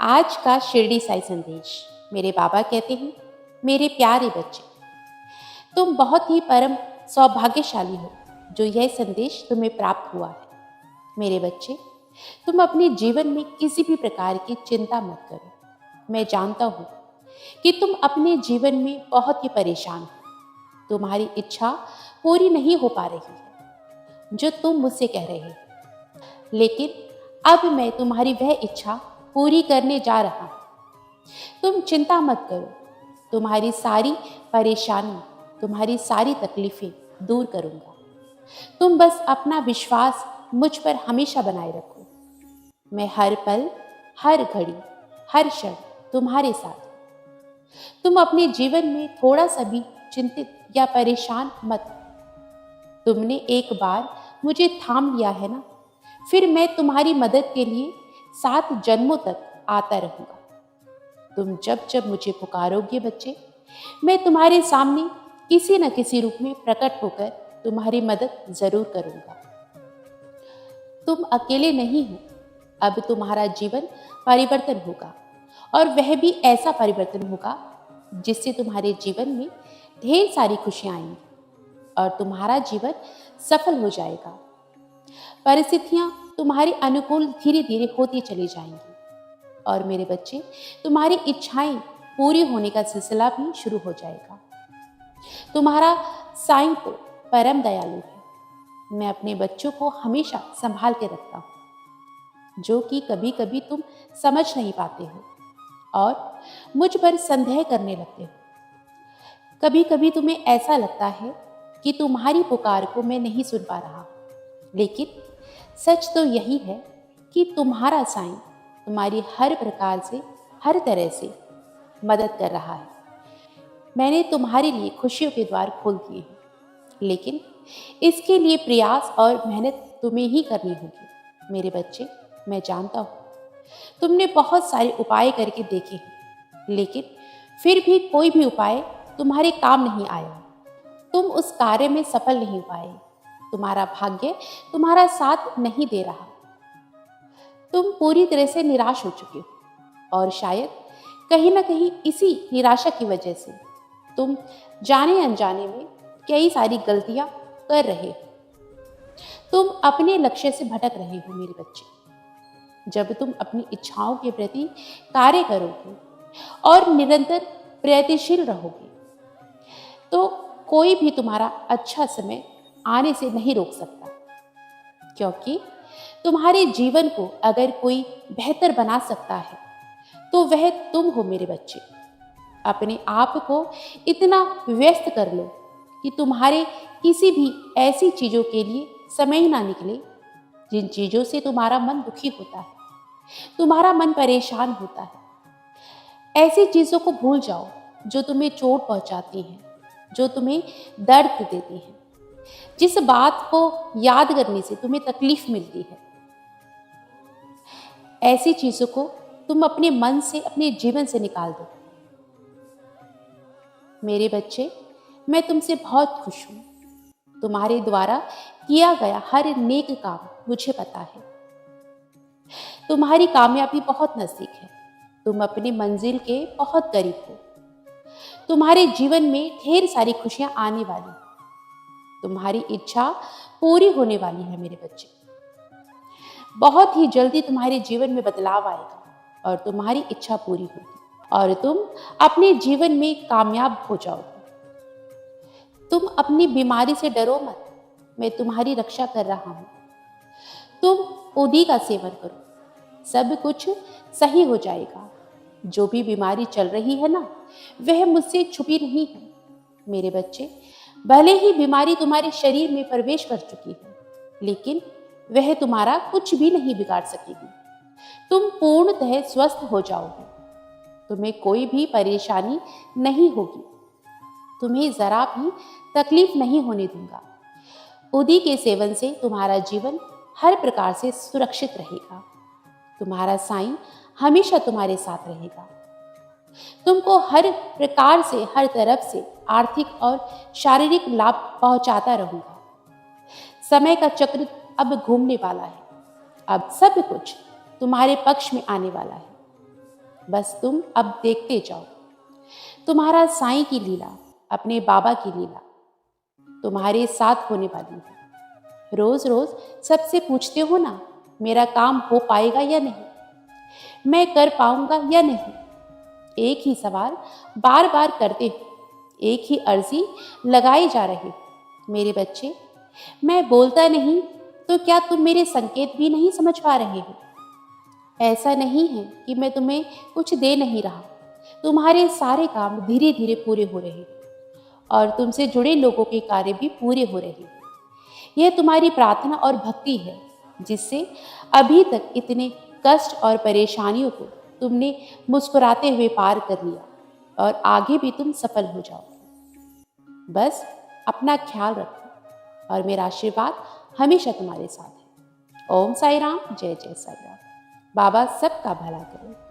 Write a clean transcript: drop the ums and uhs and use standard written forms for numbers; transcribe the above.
आज का शिरडी साई संदेश। मेरे बाबा कहते हैं, मेरे प्यारे बच्चे, तुम बहुत ही परम सौभाग्यशाली हो जो यह संदेश तुम्हें प्राप्त हुआ है। मेरे बच्चे, तुम अपने जीवन में किसी भी प्रकार की चिंता मत करो। मैं जानता हूँ कि तुम अपने जीवन में बहुत ही परेशान हो। तुम्हारी इच्छा पूरी नहीं हो पा रही है जो तुम मुझसे कह रहे हो, लेकिन अब मैं तुम्हारी वह इच्छा पूरी करने जा रहा हूं। तुम चिंता मत करो, तुम्हारी सारी परेशानी, तुम्हारी सारी तकलीफें दूर करूंगा। तुम बस अपना विश्वास मुझ पर हमेशा बनाए रखो। मैं हर पल, हर घड़ी, हर क्षण तुम्हारे साथ हूं। तुम अपने जीवन में थोड़ा सा भी चिंतित या परेशान मत हो। तुमने एक बार मुझे थाम लिया है ना, फिर मैं तुम्हारी मदद के लिए 7 जन्मों तक आता रहूंगा। तुम जब जब मुझे पुकारोगे बच्चे, मैं तुम्हारे सामने किसी न किसी रूप में प्रकट होकर तुम्हारी मदद जरूर करूंगा। तुम अकेले नहीं हो। अब तुम्हारा जीवन परिवर्तन होगा, और वह भी ऐसा परिवर्तन होगा जिससे तुम्हारे जीवन में ढेर सारी खुशियां आएंगी और तुम्हारा जीवन सफल हो जाएगा। परिस्थितियां तुम्हारे अनुकूल धीरे धीरे होती चली जाएंगी, और मेरे बच्चे, तुम्हारी इच्छाएं पूरी होने का सिलसिला भी शुरू हो जाएगा। तुम्हारा साईं तो परम दयालु है। मैं अपने बच्चों को हमेशा संभाल के रखता हूँ, जो कि कभी कभी तुम समझ नहीं पाते हो और मुझ पर संदेह करने लगते हो। कभी कभी तुम्हें ऐसा लगता है कि तुम्हारी पुकार को मैं नहीं सुन पा रहा, लेकिन सच तो यही है कि तुम्हारा साईं तुम्हारी हर प्रकार से, हर तरह से मदद कर रहा है। मैंने तुम्हारे लिए खुशियों के द्वार खोल दिए हैं, लेकिन इसके लिए प्रयास और मेहनत तुम्हें ही करनी होगी। मेरे बच्चे, मैं जानता हूँ तुमने बहुत सारे उपाय करके देखे हैं, लेकिन फिर भी कोई भी उपाय तुम्हारे काम नहीं आया। तुम उस कार्य में सफल नहीं पाए। तुम्हारा भाग्य तुम्हारा साथ नहीं दे रहा। तुम पूरी तरह से निराश हो चुके हो, और शायद कहीं ना कहीं इसी निराशा की वजह से तुम जाने अनजाने में कई सारी गलतियां कर रहे हो। तुम अपने लक्ष्य से भटक रहे हो मेरे बच्चे। जब तुम अपनी इच्छाओं के प्रति कार्य करोगे और निरंतर प्रयत्नशील रहोगे, तो कोई भी तुम्हारा अच्छा समय आने से नहीं रोक सकता, क्योंकि तुम्हारे जीवन को अगर कोई बेहतर बना सकता है तो वह तुम हो मेरे बच्चे। अपने आप को इतना व्यस्त कर लो कि तुम्हारे किसी भी ऐसी चीजों के लिए समय ही ना निकले जिन चीजों से तुम्हारा मन दुखी होता है, तुम्हारा मन परेशान होता है। ऐसी चीजों को भूल जाओ जो तुम्हें चोट पहुंचाती हैं, जो तुम्हें दर्द देती हैं, जिस बात को याद करने से तुम्हें तकलीफ मिलती है। ऐसी चीजों को तुम अपने मन से, अपने जीवन से निकाल दो। मेरे बच्चे, मैं तुमसे बहुत खुश हूं। तुम्हारे द्वारा किया गया हर नेक काम मुझे पता है। तुम्हारी कामयाबी बहुत नजदीक है। तुम अपनी मंजिल के बहुत करीब हो। तुम्हारे जीवन में ढेर सारी खुशियां आने वाली हैं। तुम्हारी इच्छा पूरी होने वाली है मेरे बच्चे। बहुत ही जल्दी तुम्हारे जीवन में बदलाव आएगा और तुम्हारी इच्छा पूरी होगी, और तुम अपने जीवन में कामयाब हो जाओगे। तुम अपनी बीमारी से डरो मत, मैं तुम्हारी रक्षा कर रहा हूं। तुम ओदी का सेवन करो, सब कुछ सही हो जाएगा। जो भी बीमारी चल रही है ना, वह मुझसे छुपी नहीं है मेरे बच्चे। भले ही बीमारी तुम्हारे शरीर में प्रवेश कर चुकी है, लेकिन वह तुम्हारा कुछ भी नहीं बिगाड़ सकेगी। तुम पूर्णतः स्वस्थ हो जाओगे। तुम्हें कोई भी परेशानी नहीं होगी। तुम्हें जरा भी तकलीफ नहीं होने दूंगा। उदी के सेवन से तुम्हारा जीवन हर प्रकार से सुरक्षित रहेगा। तुम्हारा साईं हमेशा तुम्हारे साथ रहेगा। तुमको हर प्रकार से, हर तरफ से आर्थिक और शारीरिक लाभ पहुंचाता रहूंगा। समय का चक्र अब घूमने वाला है। अब सब कुछ तुम्हारे पक्ष में आने वाला है। बस तुम अब देखते जाओ। तुम्हारा साईं की लीला, अपने बाबा की लीला तुम्हारे साथ होने वाली है। रोज रोज सबसे पूछते हो ना, मेरा काम हो पाएगा या नहीं, मैं कर पाऊंगा या नहीं। एक ही सवाल बार बार करते हो, एक ही अर्जी लगाई जा रही हो। मेरे बच्चे, मैं बोलता नहीं तो क्या तुम मेरे संकेत भी नहीं समझ पा रहे हो? ऐसा नहीं है कि मैं तुम्हें कुछ दे नहीं रहा। तुम्हारे सारे काम धीरे धीरे पूरे हो रहे हैं और तुमसे जुड़े लोगों के कार्य भी पूरे हो रहे हैं। यह तुम्हारी प्रार्थना और भक्ति है जिससे अभी तक इतने कष्ट और परेशानियों को तुमने मुस्कुराते हुए पार कर लिया और आगे भी तुम सफल हो जाओगे। बस अपना ख्याल रखो और मेरा आशीर्वाद हमेशा तुम्हारे साथ है। ओम साई राम, जय जय साई राम। बाबा सबका भला करे।